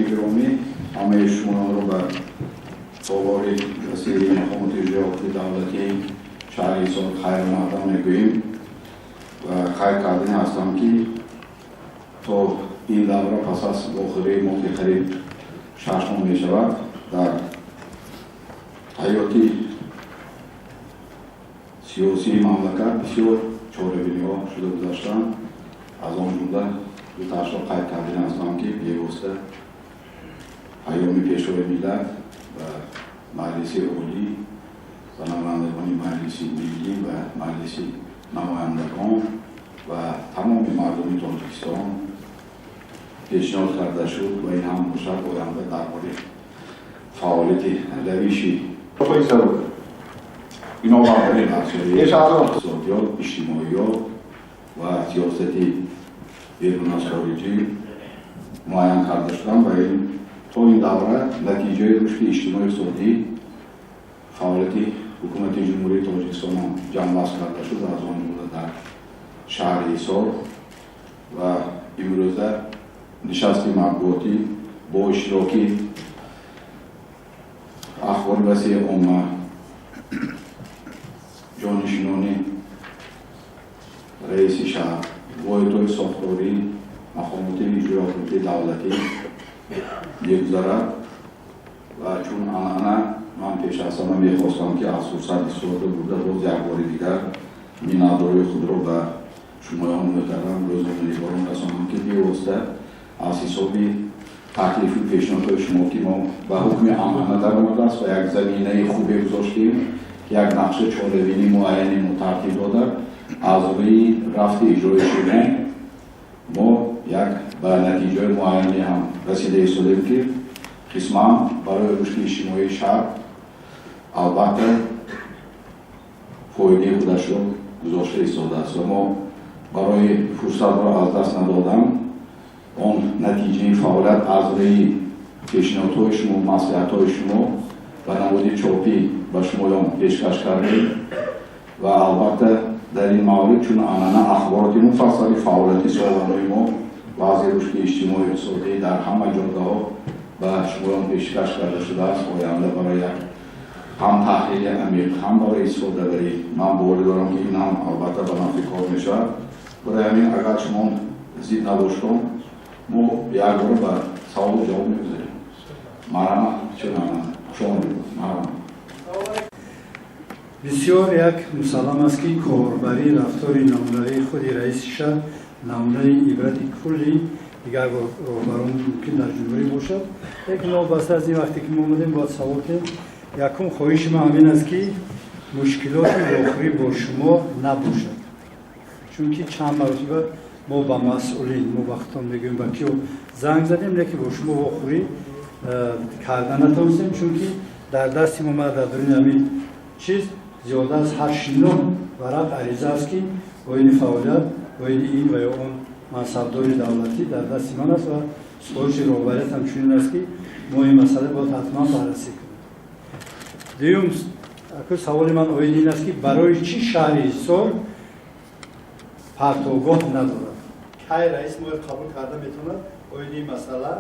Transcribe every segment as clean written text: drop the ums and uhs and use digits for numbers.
گرامی همه شما رو به سواری وسیله مقامات اجرایی دولتی شهر ایسار خیر مقدم میگوییم و خیر کردن هستم که تا این دوره پس از آخری موقع قریب 6 ماه می شود در حیاتی سیاسی مملکت بسیار چاره‌بینی‌ها شده گذاشتند. از آن جمله دو تاشا قید کردن هستم که پیوسته پیام پیشروی ملت و مجلس عالی و نمایندگان مجلس ملی و مجلس نمایندگان و تمام مردم تاجیکستان پیشنهاد کرده شد و این هم باشد آینده درباره فعالیت روشی بنابراین اقتصادیات، اجتماعیات و سیاستی بیرون از خارجی معین کرده شدند و تا این دوره نتیجه رشد اجتماعی اقتصادی فعالیت حکومت جمهوری تاجیکستان جمع‌بست کرده شد از آن جمله در شهر ایسار و امروزه نشست مطبوعاتی با اشتراک اخبار وسیع عامه جانشینان رئیس شهر واحدهای ساختاری مقامات اجرایی دولتی می‌گذرد و چون عنعنه من پیش از همه می‌خواستم که از فرصت استفاده بوده باز یک بار دیگر میناداری خود را به شمایان محترم روزنامه‌نگاران رسانم که پیوسته از حساب تکلیف و پیشنهادهای شما که ما به حکم عنعنه در آمده است و یک زمینه خوبی گذاشتیم یک نقشه چاره‌بینی معینی ما ترتیب داده از روی رفت اجرای شما ما یک به نتیجه معینی هم رسیده ایستادیم که قسما برای رشد اجتماعی شهر البته فایده خودش را گذاشته ایستاده است و ما برای فرصت را از دست ندادن آن نتیجه فعالیت از روی پیشنهادهای شما مصلحت‌های شما و نمود چاپی به شمایان پیشکش کردیم و البته در این مورد چون عنعنه اخبارات مفصل فعالیت سالانه ما وضع رشد اجتماعی اقتصادی در همه جایگاه‌ها به شمایان پیشکش کرده شده است. آینده برای هم تحلیل عمیق هم برای استفاده برای من باور دارم که این هم البته به نفع کار میشود. برای همین اگر شما زید نباشتم ما یک بار به سوال جواب میگذاریم. مرحبا چه شما مرحبا. بسیار یک مسلم است که کاربری رفتار نمونه خود رئیس شهر نمونه عبرت کلی دیگر راهبران ممکن در جمهوری باشد. لیکن وابسته از این وقتی که ما اومدیم باید سوال کنیم یکم خواهش ما همین است که مشکلات داخلی با شما نباشد چون که چند مرتبه ما با مسئولین ما وقتا میگیم با کیو زنگ زدیم لیکن با شما واخوری کردن نتونستیم چون که در دست ما در درون همین چیز زیاده از 89 ورق عریضه است که با این فعالیت با این و یا اون منصبدار دولتی در دست من است و سخواهش راهبریت هم چنین است که ما این مسئله باید حتما بررسی کنیم. دوم سوال من این است که برای چی شهر ایسار پرتوگاه ندارد؟ کی رئیس ما قبول کرده میتونه این مسئله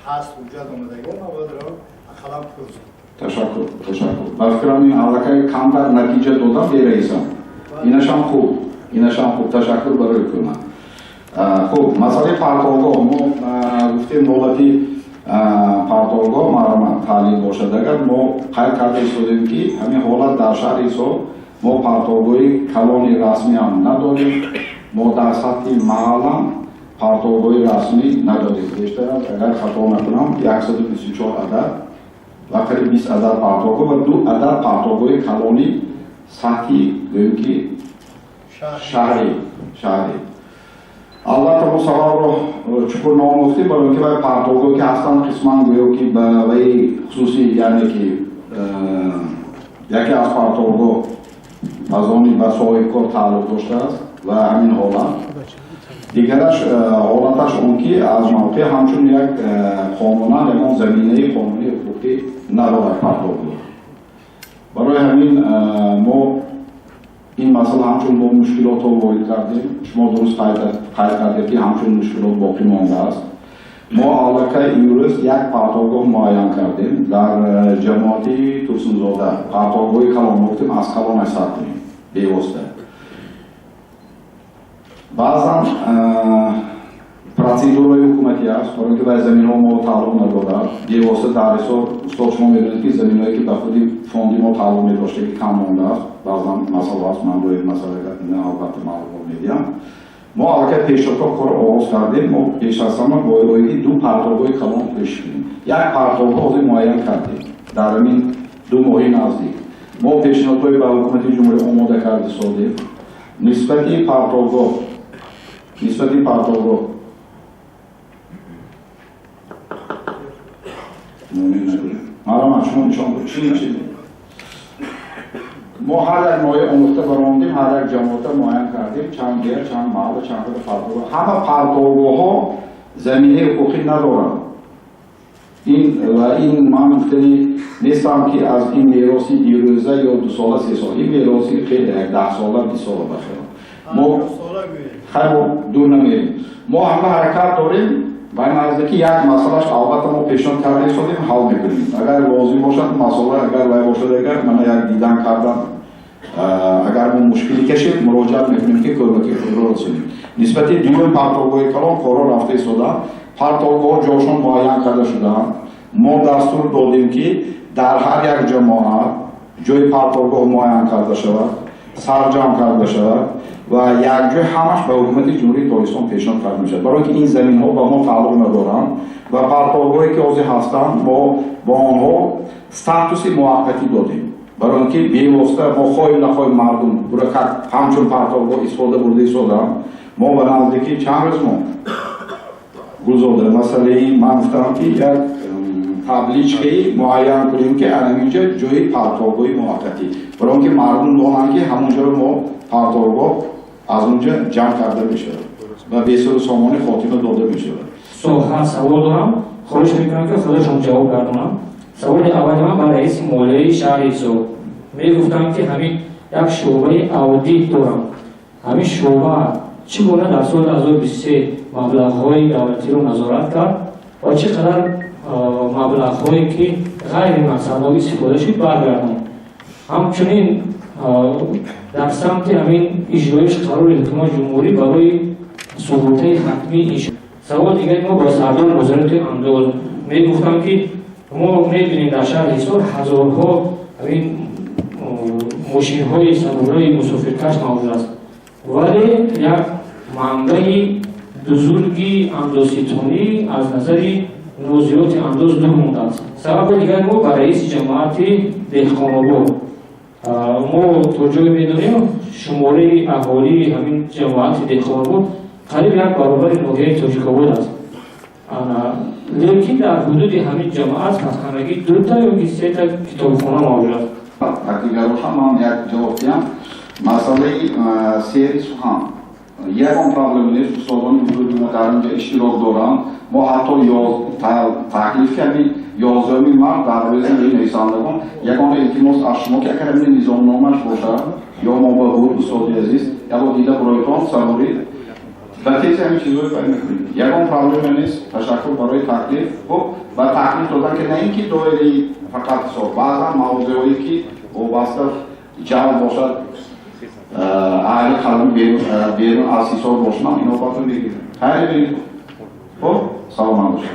هست وجود آمدگی ما باید را اخلام پرسیم. تشکر. بفکرم این علاقه کم در نتیجه دادم به رئیسم. اینش هم خوب. تشکر برای کنم. خوب مسئله پرتوگاه ما گفتیم دولتی پرتوگاه مرمت تعلیم باشد. اگر ما قید کرده ایستادیم که همین حالت در شهر ایسار ما پرتوگاهی کلانی رسمی هم نداریم. ما در سطح محل هم پرتوگاهی رسمی نداریم. بیشتر از اگر خطا نکنم 124 عدد و قریب 20 عدد پرتوگاه و 2 عدد پرتوگاه کلانی سطحی گوییم که شهری. البته ما سوال رو چکر نامفتی برای اینکه باید پرتوگاه که هستن قسمان گوییم که به خصوصی یعنی که یکی از پرتوگاه از آنی به صاحب کار تعلق داشته است و همین حالت دیگرش حالتش اون که از موقع همچون یک قانونا یا زمینه قانونی حقوقی ندارد پرتوگاه. برای همین ما این مسئله همچون با مشکلات رو وارد کردیم. شما درست قید کردید که همچون مشکلات باقی مانده است. ما allaqay imroz یک پرتابگاه معین کردیم در جماعتی توسنزاده پرتابگاهی کلان گفتیم از کلان حساب کنیم بیوسته بعضا پروسیدورهای حکومتی است برای اینکه برای زمین ها ما تعلق نداده بیوسته در حساب استاد شما می‌بینید که زمین هایی که به خودی فوندی ما تعلق می‌داشته که کم مونده است بعضا مسئله است من روی مسئله نه البته معلومات میدیم ما اگر پیشرفت کار آغاز کردیم ما پیش از همه باید دو پرتابگاه کلان پیش کنیم یک پرتابگاه معین کردیم در همین 2 ماه نزدیک ما پیشنهادهای به حکومت جمهوری آماده کرده سازیم نسبت پرتابگاه ما هر یک نوع آموخته براندیم هر یک جماعت معین کردیم چند گیر، چند محل، چند پرتابگاه همه پرتابگاه ها زمینه حقوقی ندارند این من گفتنی نیستم که از این میراثی دیروزه یا 2 ساله 3 ساله این میراثی خیلی 10 ساله 20 ساله بخیر ما خیلی دور نمیریم ما همه حرکت داریم و نزدیکی یک مسئلهش البته ما پیشنهاد کرده شدیم حل میکنیم اگر لازم باشد مسئله اگر لای باشد اگر من یک دیدن کردم اگر ما مشکلی کشید مراجعت میکنیم که کمکی خود را رسونیم نسبت دیگر پرتابگاه کلان کارا رفته شده پرتابگاه جاشون معین کرده شده ما دستور دادیم که در هر یک جماعت جای پرتابگاه معین کرده شود سرجم کرده شود و یک جای همش به حکومت جمهوری تاجیکستان پیشنهاد کرده میشد برای اینکه این زمین ها با ما تعلق ندارند و پرتابگاهی که آزی هستند ما با آنها استاتوس موقتی دادیم برای اینکه بی‌واسطه ما خواهیم نخواهیم مردم برای همچون پرتابگاه استفاده برده شدن ما به نزدیکی چند روز ما گذارده مسئله من گفتم که یک تبلیغی معین کنیم که اینجا جای پرتابگاه موقتی برای اینکه مردم دانند که همونجا رو ما پرتابگاه از اونجا جمع کرده میشه و به صورت سامانه خاتمه داده میشه. سوال دارم خواهش میکنم که خودشون جواب گردونم. سوال اول من برای رئیس مالیه شهر حساب میگفتم که همین یک شعبه اودیت دارم همین شعبه چگونه در سال 2023 مبلغ‌های دولتی رو نظارت کرد و چقدر مبلغ‌هایی که غیر مقصدی استفاده شد برگرداند همچنین در سمت همین اجرایش قرار حکومت جمهوری برای سقوط حتمی ایش سوال دیگه ما با سردار وزارت انداز میگفتم که ما می‌بینیم در شهر حصار هزارها همین ماشین‌های سوارای مسافرکش موجود است ولی یک منبع بزرگی اندازه‌تونی از نظر موضوعات انداز دور مونده است. سبب دیگر ما برای رئیس جماعت دهقان‌آباد ما توجه می‌داریم شماره اهالی همین جماعت دهقان‌آباد قریب یک برابر ناحیه تاجیک‌آباد است. لیکن در حدود همین جماعت خانگی 2 تا یا 3 تا کتابخانه موجود است. دیگر من یک جواب دیم مسئله سیر سخن یکم پرابلم نیست استادان بزرگ ما در اینجا اشتراک دارند ما حتی تکلیف کردیم 11 مارس در روز نویسندگان یگانه التماس از شما که اگر این نظام نامش باشه یا ما با گروه استاد عزیز یا با دیده برایتان سواری و تیز همین چیزهای فهم میکنیم یگان پرابلم نیست تشکر برای تکلیف و تکلیف دادن که نه اینکه دایره فقط حساب بعضا موضوعی که وابسته جمع باشد اهل خلم بیرون از حساب باشن اینا باتون بگیریم خیلی بگیریم خب سلام باشه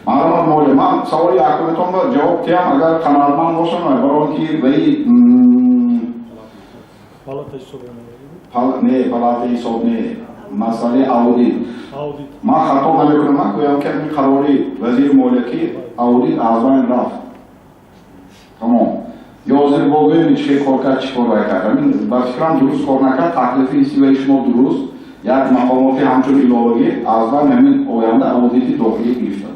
من مولی من سوال یکمتون با جواب دیم اگر قنارمان باشم برای که وی پالات حساب نه مسئله اودیت من خطا نمیکنم من گویم که این قراری وزیر مالکی اودیت از بین رفت تمام یازده باقی چه کار کرد چه کار کرد با فکرم درست کار نکرد تکلیف استیوی شما درست یک مقامات همچون ایلاوی از بین همین آینده اودیتی داخلی گرفتن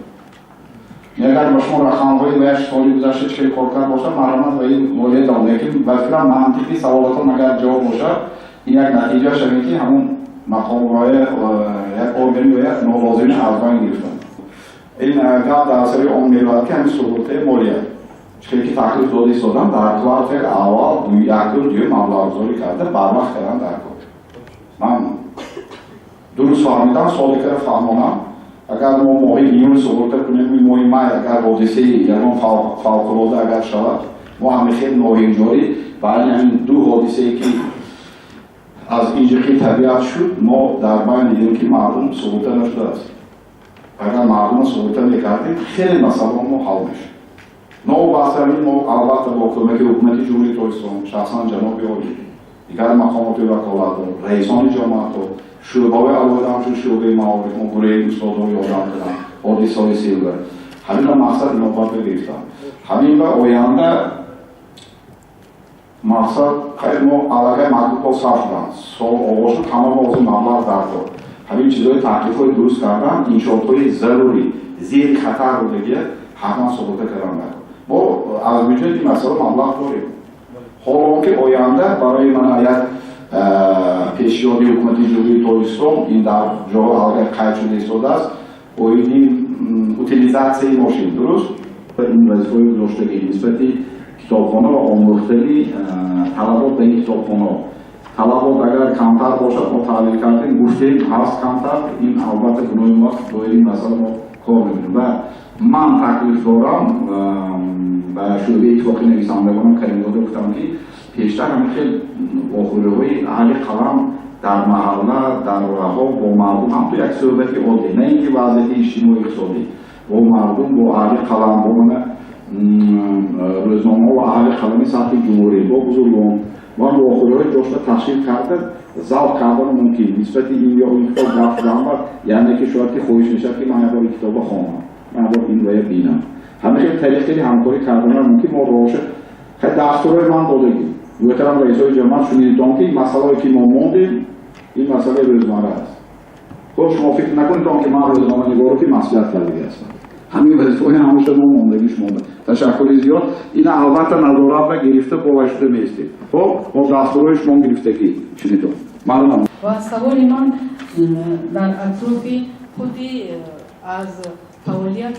اگر با شما رقم‌های و سالی گذشته چه کار کرد باشه مرامت و این مالیه دارم لیکن با فکرم منطقی سوالاتون اگر جواب باشه این یک نتیجه شده که همون مقام‌های یک ارگانی و یک نالازمی از بین گرفتن این قبل در سری اون میلاد که همین سقوط مالیه چیزی که تکلیف داده شدن در کلاس اول یک مبلغ گذاری کرده بر وقت کردن در کار من درست فهمیدم سوالی که فهمانم اگر ما موقع نیون سقوط کنیم موقع مای اگر حادثه یعنی فوق‌العاده اگر شود ما همه خیلی ناهنجاری برای همین دو حادثه که از اینجوری طبیعت شد ما در بیان دیدیم که مردم سقوط نشده است. اگر مردم سقوط نکردیم خیلی مسئله ما حل میشه. نو بحثی ما البته با کمک حکومت جمهوری اسلامی شخصا جناب عالی دیگر مقامات وکالت رئیسان جماعت شعبه علاوه همچون شعبه معارف ما گروه استادان یادم دادن حادثه‌های سیلور همین را مقصد نوبت گرفتم. همین به آینده مقصد خیلی ما علاقه مکتوب صرف شدن سال آغاز شد همه ما از مبلغ بردار همین چیزهای تحقیقات درست کردن انشاءاتهای ضروری زیر خطر رو دیگه حتما سقوط کردن نکن. ما از وجود این مسئله مبلغ داریم. حالا که آینده برای من یک پیشنهاد حکومت جمهوری اسلامی این در جاها علاقه قید شده ایستاده است اویدی اوتیلیزاسیون ماشین درست این وظیفه گذاشتگی نسبتی کتابخانه و آموختگی طلبات به این کتابخانه طلبات اگر کمتر باشد ما تعلیل کردیم گفتیم هست کمتر این البته گناه ما دایر این مسئله ما کار می‌کنیم و من تکلیف دارم و شعبه اتفاقی نویسندگانم کلمات گفتم که پیشتر همین خیلی واخوره‌های اهل قلم در محله در راه با مردم هم تو یک صحبتی عادی نه اینکه وضعیت اجتماعی اقتصادی با مردم با اهل قلم با روزنامه و اهل قلمی سطح جمهوری با بزرگان و واخوره‌های جاشته تشکیل کرده ضبط کردن ممکن نسبت این یا این کتاب رفت جمعه یعنی که شاید که خواهش نشد که من یک کتاب بخوانم من این رو بینم همه خیلی طریق خیلی همکاری کردن ممکن ما راشه خیلی دستورهای من دادگیم محترم رئیسای جماعت شنیدید که این مسئله که ما موندیم این مسئله روزمره است. خب شما فکر نکنید که من روزنامه نگار رو که مسئولیت کرده هستم. همین وظیفه همه شما موندگیش مونده. تشکر زیاد. این البته نظارت و گرفته با شده میستید. خب ما دستورش ما گرفتگی شنیدم. ممنونم. و سوال من در اطراف خودی از فعالیت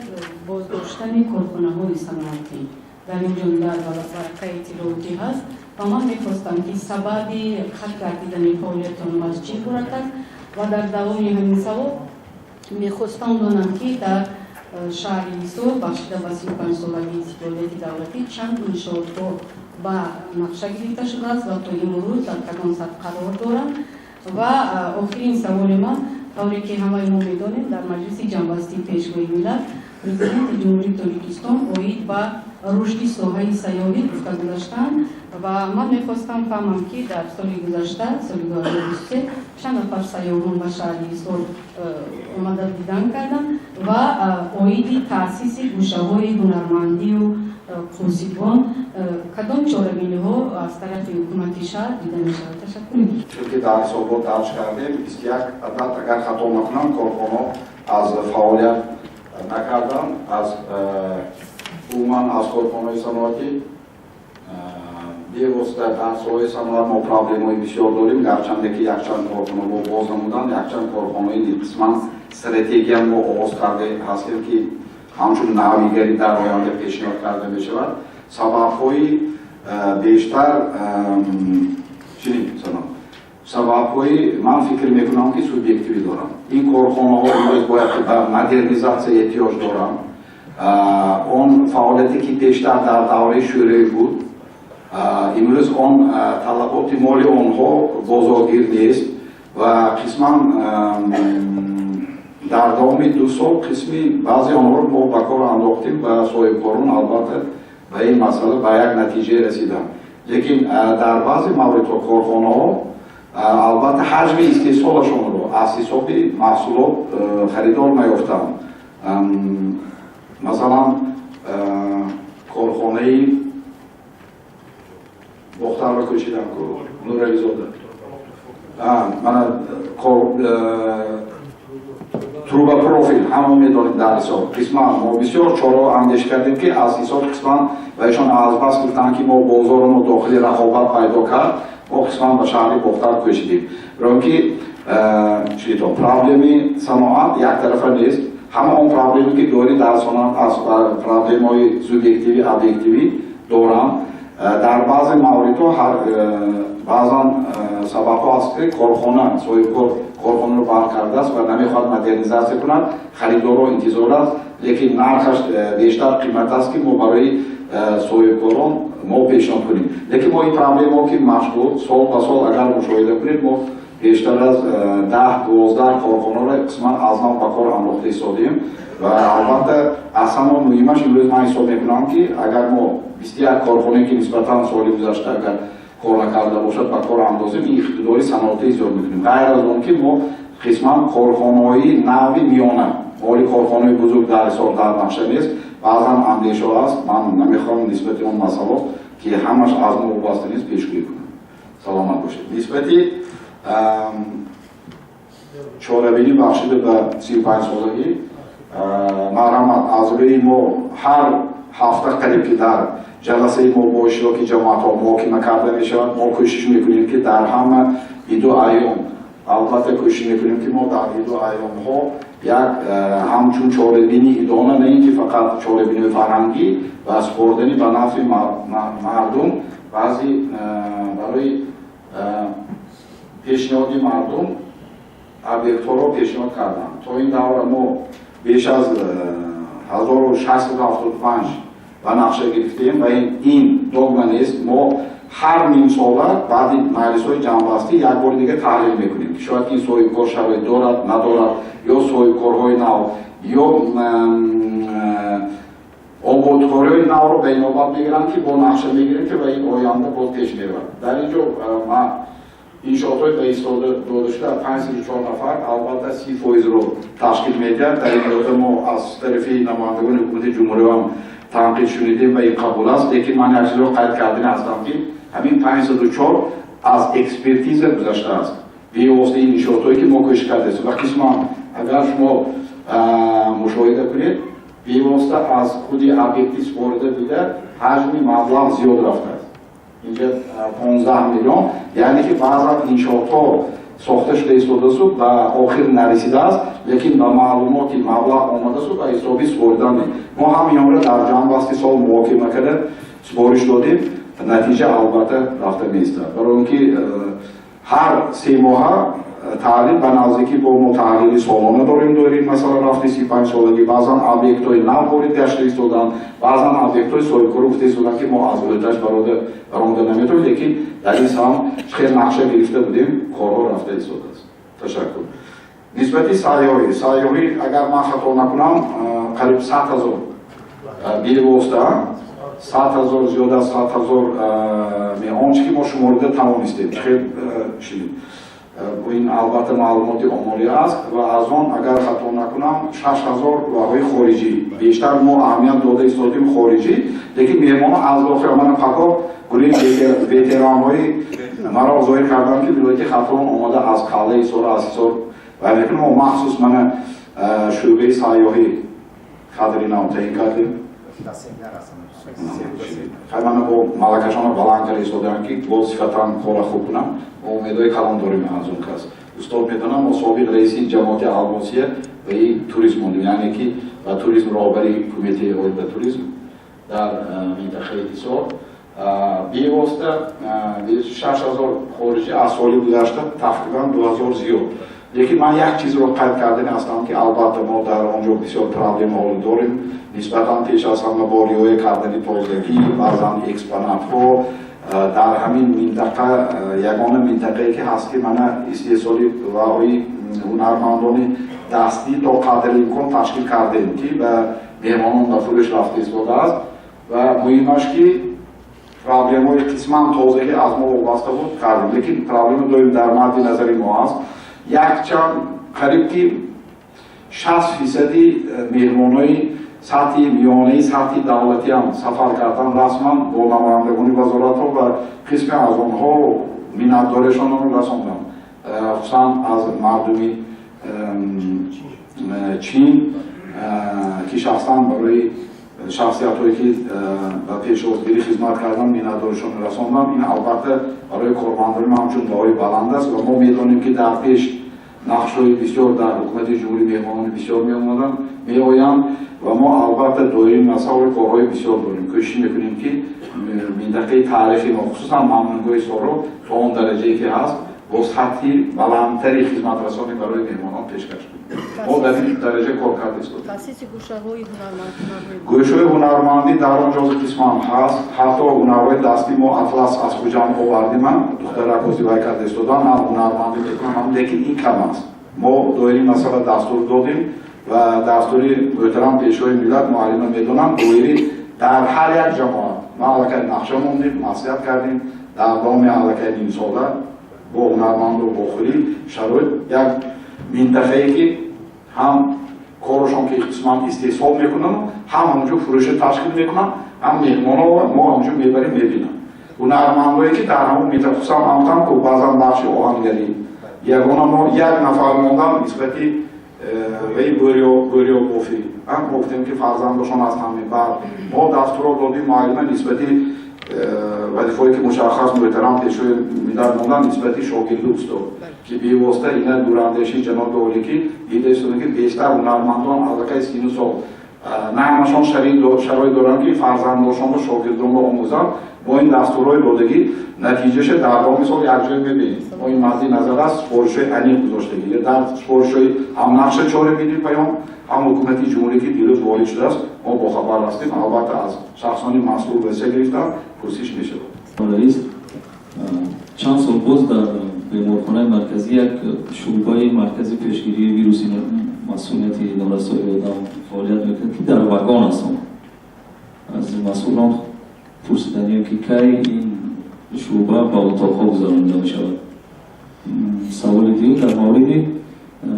بازداشتن کارخانه‌های صنعتی در این جمله در ورقه اطلاعاتی هست و من می‌خواستم که سبب خط گردیدن فعالیتتان از چی عبارت است و در دوام همین سوال می‌خواستم دانم که در شهر ایسور بخشیده به 35 سالگی فعالیت دولتی چند انشاءات‌ها به نقشه گرفته شده است و تا امروز در کدام سطح قرار دارند و آخرین سوال من طوری که همه ما می‌دانیم در مجلس جنبستی پیشگویی ملت پرزیدنت جمهوری تاجیکستان اوید به رشد ساحه سیاحی گفته گذاشتند و من می‌خواستم فهمم که در سال گذشته سال 2023 چند نفر سیاحان به شهر ایسور آمده دیدن کردند و اوید تأسیس گوشه‌های هنرمندی و موسیقیان کدام چاره‌بینی‌ها از طرف حکومت شهر دیده می‌شود؟ تشکر می‌کنم. چون که در حسابات درج کردیم است یک عدد اگر خطا نکنم کارخانه از فعالیت نکردن از عموما از کارخانه‌های صنعتی بی‌واسطه در ساحه صنعت ما پرابلم‌های بسیار داریم گرچند که یک چند کارخانه با باز نمودن یک چند کارخانه‌های قسماً استراتژی هم آغاز کرده هستیم که همچون نویگری در آینده پیشنهاد کرده می‌شود سبب‌های بیشتر سبب‌های من فکر می‌کنم که سوبیکتیوی دارم این کارخانه‌ها امروز باید به مدرنیزاسیون احتیاج دارن اون فعالیتی که بیشتر در دوره شوروی بود امروز اون طلبات مالی آنها بازارگیر نیست و قسماً در دوام 2 سال قسمی بعضی آنها رو ما به کار انداختیم و صاحبکاران البته به این مسئله به یک نتیجه رسیدن لیکن در بعضی موردها کارخانه‌ها البته حجم استحصالشون رو از حساب محصولات خریدار نیافتند. مثلا کارخانه بختر رو کشیدم که نورالی زاده من تروبا پروفیل همون میدانید در حساب قسما ما بسیار چارا اندیش کردیم که از حساب قسما و ایشان از بس گفتن که ما بازار ما داخلی رقابت پیدا کرد ما قسما به شهر بختر کشیدیم برای که پرابلمی صناعت یک طرفه نیست همه اون پرابلمی که داری در صنعت از پرابلم های سوبیکتیوی ابجکتیوی دارن در بعض موارد баъзан сабабҳо аст ки корхона соҳибкор корхонаро барқ кардааст ва намехоҳад модернизатсия кунад, харидорро интизор аст, лекин нархаш бештар қимат аст ки мо барои соҳибкорон мо пешниҳод кунем. Лекин мо ин проблемао ки машғул сол ба сол агар мушоҳида кунед, мо бештар аз 10-12 корхонаро қисман аз нав ба кор андохта истодем ва албатта аз ҳама муҳимаш имрӯз ман ҳисоб мекунам ки агар мо 21 корхонае ки нисбатан соли гузашта агар кор накарда бошад ба кор андозем, ин иқтидори саноатӣ зиёд мекунем. ғайр аз он ки мо қисман корхонаҳои нави миёна, моли корхонаҳои бузург дар ҳисоб дар нақша нест, баъзан андешҳо аст. Ман намехоҳам нисбати он масъало ки ҳамаш аз мо вобаста нест пешгӯӣ кунам. саломат бошед. Нисбати чорабинӣ бахшида ба 35 солагӣ марҳамат, аз рӯи мо ҳар ҳафта қариб ки дар ҷаласаи мо бо иштироки ҷамоатҳо муҳокима карда мешавад, мо кӯшиш мекунем ки дар ҳама иду айём, албатта кӯшиш мекунем ки мо дар иду айёмҳо як ҳамчун чорабинӣ идона, на ин ки фақат чорабинии фарҳангӣ ва супордани ба нафъи мардум баъзи барои пешниҳоди мардум объектҳоро пешниҳод кардам. То ин давра мо беш аз 1675 ба нақша гирифтем ва ин догма нест. Мо ҳар нимсола баъди маҷлисҳои ҷамъбастӣ як бори дига таҳлил мекунем ки шояд ин соҳибкор шароит дорад, надорад, ё соҳибкорҳои нав ё ободкориҳои навро ба инобат мегиранд ки бо нақша мегирем ки ва ин оянда боз пеш меравад. Дар ин ҷо ман иншоотҳои ба истода дода шуда 504 нафар албатта 30%-ро ташкил медиҳад. Дар ин дода мо аз тарафи намояндагони ҳукумати ҷумҳуриёам танқид шунидем ва ин қабул аст, лекин ман як чизро қайд кардани ҳастам ки ҳамин 504 аз экспертиза гузаштааст бевоситаи иншоотҳое ки мо кӯшиш кардем ва қисман агар шумо мушоҳида кунед бевосита аз худи объекти супорида буда ҳаҷми маблағ зиёд рафтааст. Инҷа 15 миллион, яъне ки баъзан иншоотҳо сохта шуда истодааст ба охир нарасидааст, лекин ба маълумоти маблағ омадааст ба ҳисоби супоридан не. Мо ҳамиёнро дар ҷамъбасти сол муҳокима карда супориш додем, натиҷа албатта рафта меистад. Барои он ки ҳар 3 моҳа таҳлил ба наздики бо мо таҳлили солона дорем, масалан рафти 35 солагӣ, баъзан объектҳои нав ворид гашта истодан, баъзан объектҳои соҳибкорӣ гуфта истодан ки мо аз ояташ баромада наметавонем, лекин дар ин сам хел нақша гирифта будем, корҳо рафта истодааст. Ташаккур. Нисбати сайёҳӣ агар ман хато накунам қариб 100 000 билвосита, 100 000 зиёда аз 100 000 он чи ки мо шуморида тавонистем хел шидем. این البته معلومات عمومی است و از آن اگر خطا نکنم 6000 واقعی خارجی بیشتر ما اهمیت داده ایستادیم خارجی، لیکن مهمان از داخل من پاکا گروه وتران‌های مرا ظاهر کردن که ولایت خطران اومده از قلعه ایسار اسیسار و لیکن ما مخصوص من شعبه سیاحی خاطری نام تعیین کردیم. خیلی من با ملکشان بلند کرده ایستادم که با صفتاً کار خوب کنم و امیدواری کلام داریم از اون کس. استاد میدونم ما سابق رئیس جماعت الماسیه و این توریسم موندیم، یعنی که با توریسم رهبری کمیته عالی به توریسم در منطقه ایسار بی‌واسطه 6000 خارجی از سال گذشته تقریباً 2000 زیاد. لیکن من یک چیز رو قید کردن هستم که البته ما در آنجا بسیار پرابلم ها داریم، نسبتاً پیش از همه با ریای کردن تازگی بعضاً اکسپونات ها در همین منطقه یگانه منطقه‌ای که هست که من استحصالی و هنرمندان دستی تا قدر امکان تشکیل کردیم که به مهمانان در طولش رفته ایستاده است و مهمش که پرابلم های قسماً تازگی از ما وابسته بود کردیم، لیکن پرابلم دوم در مد نظر ما است. یک چند قریب که 60% مهمانای سطح میانه سطح دولتی هم سفر کردن رسما با نمایندگان وزارت ها و قسم از آنها منتدارشان رو رساندن، خصوصا از مردم چین که شخصا برای شخصیت هایی که به پیش‌گیری خدمت کردن منتدارشان رساندن. این البته برای کارمندان همچون دعای بلند است و ما میدانیم که در پیش нақшҳои бисёр дар ҳукумати ҷумҳурии меҳмонони бисёр меомаданд меоянд ва мо албатта доирӣ масъули корҳои бисёр дорем. Кӯшиш мекунем ки минтақаи таърихи мо хусусан мамнунгоҳи Соҳро то он дараҷае ки ҳаст бо сатҳи баландтари хизматрасонӣ барои меҳмонон пешкаш кунем. Мо дар ин дараҷа кор карда истодем. таъсиси гӯшаҳои ҳунармандӣ гӯшаҳои ҳунармандӣ дар он ҷо қисман ҳаст. ҳатто ҳунарҳои дастӣ мо атлас аз куҷам овардиман духтаракози вай карда истодан ҳам ҳунармандӣ мекунам, лекин ин кам аст. мо доираи масъала дастур додем ва дастури муҳтарам пешвои миллат муаллима медонанд доирӣ дар ҳар як ҷамоат ма аллакай нақша мондем, маслиҳат кардем дар доми аллакай нимсола бо ҳунарманду бо хӯрӣ шароит як минтақае ки ҳам корашон ки қисман истеҳсол мекунанд, ҳам ҳамонҷо фурӯша ташкил мекунанд, ҳам меҳмонҳо мо ҳамонҷо мебарем мебинам. ҳунармандое ки дар ҳамон минтақа хусусан ҳамтам ки баъзан бахши оҳангарӣ ягона мо як нафар мондан нисбати ваи бӯриё бофӣ мо гуфтем ки фарзандошон аз ҳаме бар мо дастурро додим муаллима нисбати вазифое ки мушаххас муҳтарам пешвои миллат мондан нисбати шогирди устод ки бевосита ина дурандеши ҷаноби олӣ ки дида истода ки бештар ҳунармандон аллакай сину сол на ҳамашон шароит доранд ки фарзандошонро шогирдонро омӯзанд. мо ин дастурҳои додагӣ натиҷаша дар доми сол якҷоя мебинем. мо ин мадди назар аст сифоришҳои аниқ гузоштагӣ дар сифоришҳои ҳам нақша чоре бидӣ паём ҳам ҳукумати ҷумҳурӣ ки дирӯз ворид шудааст мо бохабар ҳастем. албатта аз шахсони масъул васия гирифта пурсиш мешавад. раис чанд сол боз дар беморхонаи марказӣ як шӯъбаи маркази пешгирии вируси масъулияти норасоии одам фаъолият мекунад ки дар вагон аст. аз масъулон пурсиданем ки кай ин шӯъба ба отоқҳо гузаронида мешавад. саволи дигар дар мавриди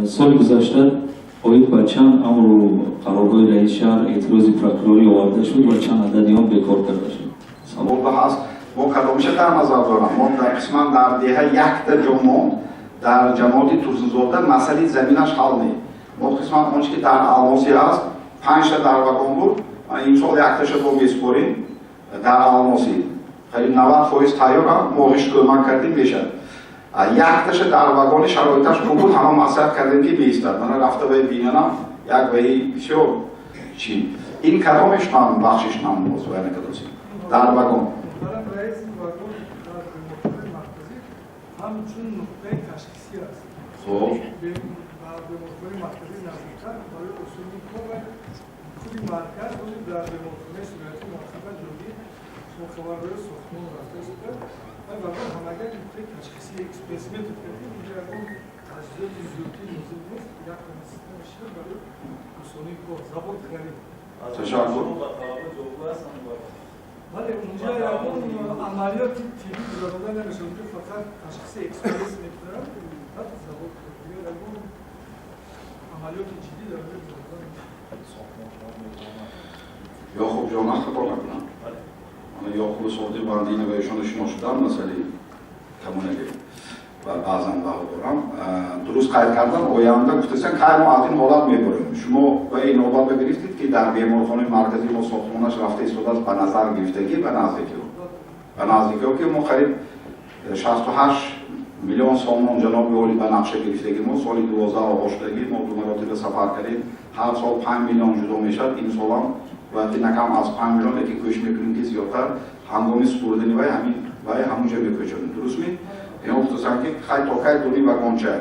соли гузашта оид ба чанд амру қароргоҳи раис шаҳр эътирози прокурорӣ оварда шуд ва чанд адади он бекор карда шуд. саволда ҳаст мо кадомиша дар назар дорам мо дар қисман дар деҳа якта ҷо монд дар ҷамоати Турсунзода масъалаи заминаш ҳал не. мо қисман онче ки дар Алмоси аст 5 дар вагон буд имсол якташа бо беспорим дар Алмоси қариб 90% тайёра моҳиш кӯмак кардем мешавад. якташа дар вагони шароиташ хуб буд ҳама маслиҳат кардем ки беистад мана рафта вай бинанам як ваи бисёр чин ин кадомеш ман бахшиш намоз вай накадосем дар вагон همچون نقطه تشخیصی است. خب به بیمارخانه مرکزی نزدیکتر برای اصولی کار و خودی مرکز خودی در بیمارخانه صورتی مرتبه جدی شما خبرهای ساختمان رفته شده و برای هماگر نقطه تشخیصی اسپسیمت کردیم اینجا اون تجهیزات زیوتی لازم نیست یک سیستم شیر برای اصولی کار ضبط کردیم. تشکر. ولی اونجا اون عملیات تیمی گذارنده نمیشه اونجا فقط تشخیص اکسپرس میکنن بعد ضبط کنید اون عملیات جدی در اونجا گذارنده یا خوب جا خطا نکنم من یا خوب صورتی بندین و ایشان شما شدم مسئله کمونگی و بعضا باقی دارم درست قید کردن آینده گفتستن که ما از این حالت میبریم شما و این نوبت بگرفتید که در بیمارخانه مرکزی ما ساختمانش رفته ایستاده است به نظر گرفتگی به نزدیکی که ما قریب 68 میلیون سوم جناب عالی به نقشه گرفتگی ما سال 12 آغاز شدگی ما دو مراتب سفر کردیم هر سال 5 میلیون جدا میشد این سال هم وقتی نکم از 5 میلیون که کوشش میکنیم که زیادتر هنگامی سپردنی وای همین وای همونجا میکشیم درست می این خصوصا که خیلی توکای دوری و گنجه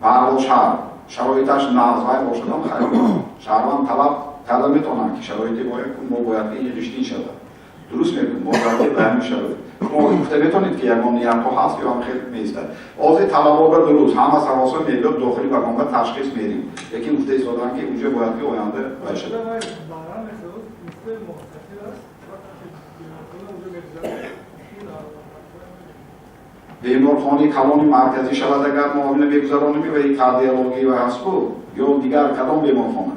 بارو شهر شرایطش نازوای باشدم خیلی شهروان طلب میتونن که شرایطی باید ما باید این رشدی شده درست میگم ما باید به همین شرایط شما گفته میتونید که یگان نیت هست یا هم خیلی نیستد آزی طلبات درست همه سواسا میلیون داخلی و گنبه تشخیص میدیم یکی گفته ایستادن که اونجا باید که آینده باشه بیمارخانه کلان مرکزی شود اگر معاون بگذرانمی و یک کاردیولوژی و هستو یا دیگر کدام بیمارخانه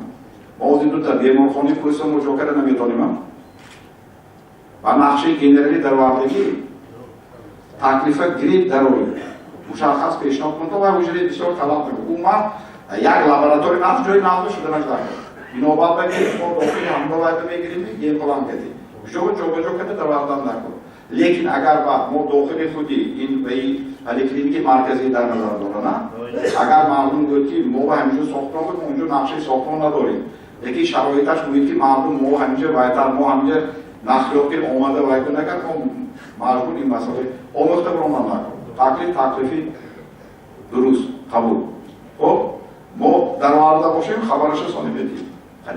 ما از این دو تا بیمارخانه پلیس مذاکره نمیتونیم و نقشه گنرالی در واقعی تکلیف گریپ ضروری مشخص پیشنهاد کنید و حجره بسیار طلب میکنه اما یک لابراتوری نفت جای نفت شده نشده بنابراین بگید ما داخلی هم باید میگیریم یک پلان کردیم شما جا به جا کنید در واقع نکن लेकिन अगर वो दाखिल खुदी इन वही पॉलिक्लिनिक मरकजी در نظر دارن اگر معلوم بود که ما همینجا ساختمان بود اونجا نقشه ساختمان نداریم یکی شرایطش بود که معلوم ما همینجا وایتر ما همینجا نخلیات که اومده وایتر نکرد ما مجبور این مسئله آموخته برام نکرد تکلیفی درست قبول خب ما در وارد باشیم خبرش رسانی بدیم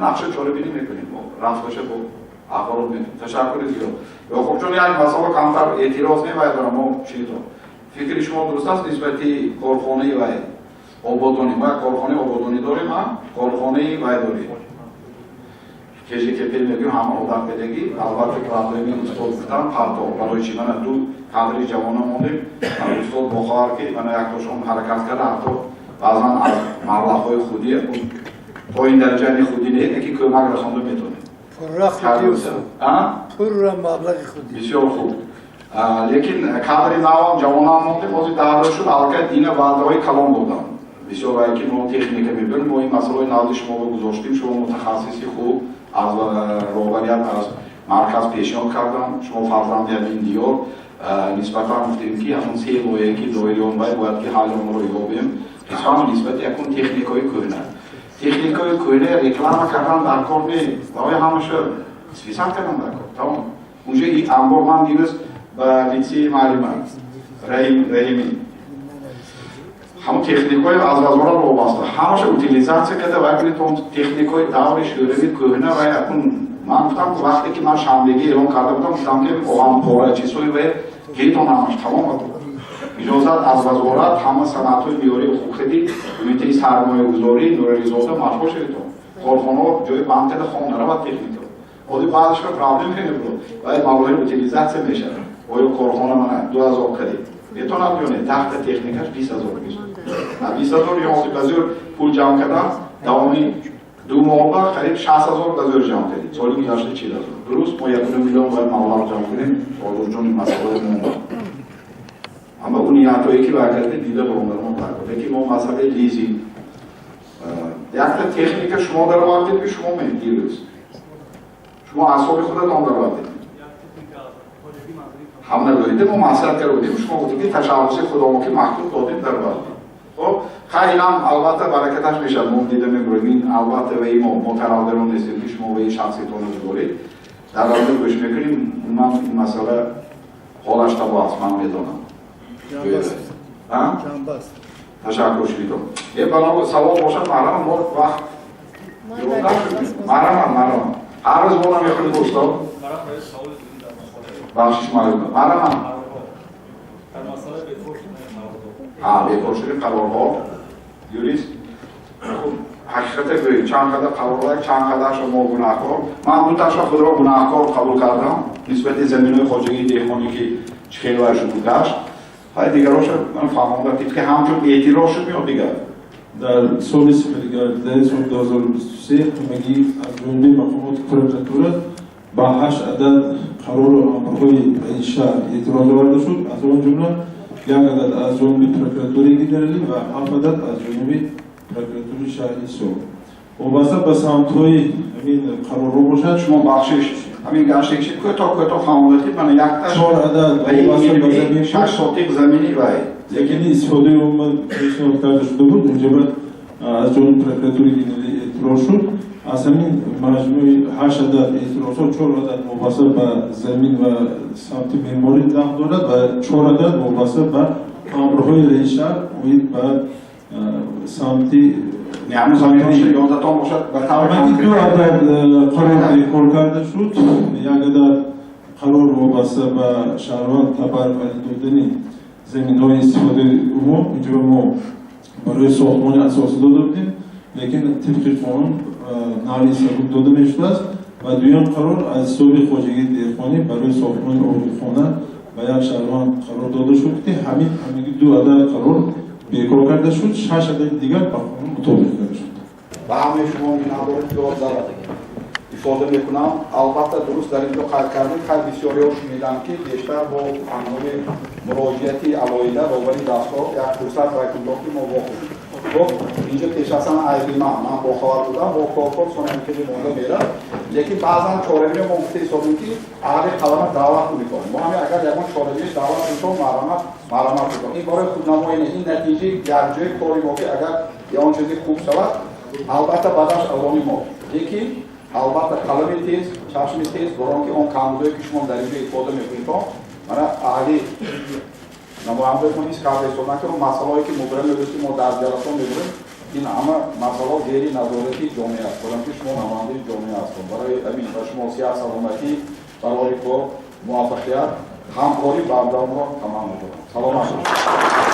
نقشه چاره بینی میکنیم ما رفتش با اخبار میدیم تشکر زیاد یا خب چون یک مسئله کمتر اعتراض نمیاد دارم ما چی تو فکر شما درست است نسبتی کارخانه و آبادانی ما کارخانه آبادانی داریم هم کارخانه و داریم کسی که پیل میگیم همه آدم بدگی البته که رفتاری من استاد بودم پرتا برای چی من دو کادری جوانه موندیم من استاد بخار که من یک تاشون حرکت کرده حتی بعضا از مبلغ‌های خودی تا این درجه خودی نیست که کمک رسانده میتونه پورا مبلغ خودی بسیار خوب لیکن کادری نوام جوانان موندیم بازی دعوت شد البته این وعده‌های کلام دادم بسیار وقتی که ما تکنیک میبریم ما این مسئله نازل شما رو گذاشتیم شما متخصصی خوب از روبریت از مرکز پیشنهاد کردم شما فرزند این دیار نسبتا گفتیم که همون سه لایه که دایریان باید که حال اون رو یابیم قسم نسبت یکون تکنیکای کهنه تکنیکای کهنه رکلام کردن در کار نیست برای همشه سویسان کردن در کار تمام اونجا این انبار من دیروز با لیتسی معلومه رحیمی همون تکنیکای از وزارت وابسته همش اوتیلیزاسیون کرده وقتی تو تکنیکای دور شوروی کهنه و اون من گفتم وقتی که من شنبگی اعلام کرده بودم گفتم که اوام پاره چیزایی و گیتون همش تمام بود اجازت از وزارت همه صنعت‌های بیاری حقوقی کمیته سرمایه‌گذاری نورریزاده مشغول شد کارخانه جای بند کرده خانه و تکنیک ولی بعدش که پرابلم کنه بود باید موارد اوتیلیزاسیون میشه آیا کارخانه من 2000 کردی میتونم بیونه تحت تکنیکش 20000 میشه 20000 یا بازار پول جمع کردم دامی دو ماه قریب 60000 بازار جمع کردیم سالی گذشته 40000 درست ما 1 میلیون باید مبلغ جمع کنیم سال چون این مسئله مونده اما اون نیاتایی که برگرده دیده برام برگرده که ما مسئله لیزینگ یک تکنیک شما در واقع که شما میگیرید شما اعصاب خودتون در واقع هم ندارید ما مسئله کردیم شما گفتید که تشخص خودمون که محدود دادیم در واقع خب خیلی هم البته برکتش میشه ما دیده میگوییم البته و این متراودرون نیستیم که شما به این شخصیتون رو دارید در واقع گوش میکنیم من این مسئله حالش تبا است من میدونم تشکر شدیدم یه بنا سوال باشد مرام ما وقت مرام هر روز ما نمیخونیم دوستان بخشش معلومه مرام بپرسید قرارها یوریست حقیقت گویید چند قدر قرارها چند قدر شما گناهکار من دو تاشا خود را گناهکار قبول کردم نسبت زمینهای خواجگی دهقانی که خیلی ورش بودش های دیگراش من فهمیدم که همچون اعتراض شد میاد دیگر در سال سال 2023 همگی از جمله مقامات پرکراتوره با 8 عدد قرار امرهای این شهر اعتراض آورده شد از آن جمله یک عدد از جمله پرکراتوری دیگری و 7 عدد از جمله پرکراتوری شهری سو وابسته به سمت‌های همین قرار رو باشد شما بخشش همین گشتگی شد کوتاه فهمیدید من یک تاش 4 عدد وابسته به زمین 6 سوتیق زمینی وای لیکن استفاده اون پیشنهاد کرده شده بود اونجا بعد از جمله پرکراتوری دیگری اعتراض شد از همین مجموعه 8 عدد اعتراضات 4 عدد وابسته به زمین و سمت معماری نقد دارد و 4 عدد وابسته به امرهای رئیس شهر و به سمت یعنی زمینش 11 تا باشد همین 2 عدد قرار ریکورد کرده شد یک عدد قرار وابسته به شهروند تبر ولی دادنی زمین‌های استفاده عموم اینجا ما برای ساختمان اساسی داده بودیم لیکن طبق قانون نهایی ثبوت داده میشده است و دویم قرار از حساب خواجگی دهقانی برای ساختمان آبادخانه و یک شهروند قرار داده شد که همین 2 عدد قرار بیکار کرده شد 6 عدد دیگر با قانون مطابق کرده شد و همه شما می‌نوارید که ifade میکنم البته درست در اینجا قید کردیم خیلی بسیاری ها شنیدم که بیشتر با عنوان مراجعتی علایده روبروی دستگاه یک فرصت و انداختی ما واقع خب اینجا پیش از همه عیبی من باخبر بودم با کارکار سونم که مونده میره لیکن بعضا چهارمی ممکنه حسابیم که اهل خدمات دعوت میکنیم ما همین اگر یکم چهارمیش دعوت میکنم مرامت میکنم این برای خودنمایی این نتیجه گرجه کاری ما که اگر یه آن چیزی خوب شود البته بعدش عوامی ما یکی البته قلم تیز چشم تیز برای که اون کامزوری که شما در اینجا استفاده میکنید من اهلی نماینده کنید کار استفاده نکنم مسائلی که مبرم می‌دونید ما در جلسه می‌بریم این همه مسائل زیر نظارتی جامعه است برای که شما نماینده جامعه هستید برای همین شما سیاست سلامتی برای موفقیت همکاری برنامه را تمام می‌کنم سلام علیکم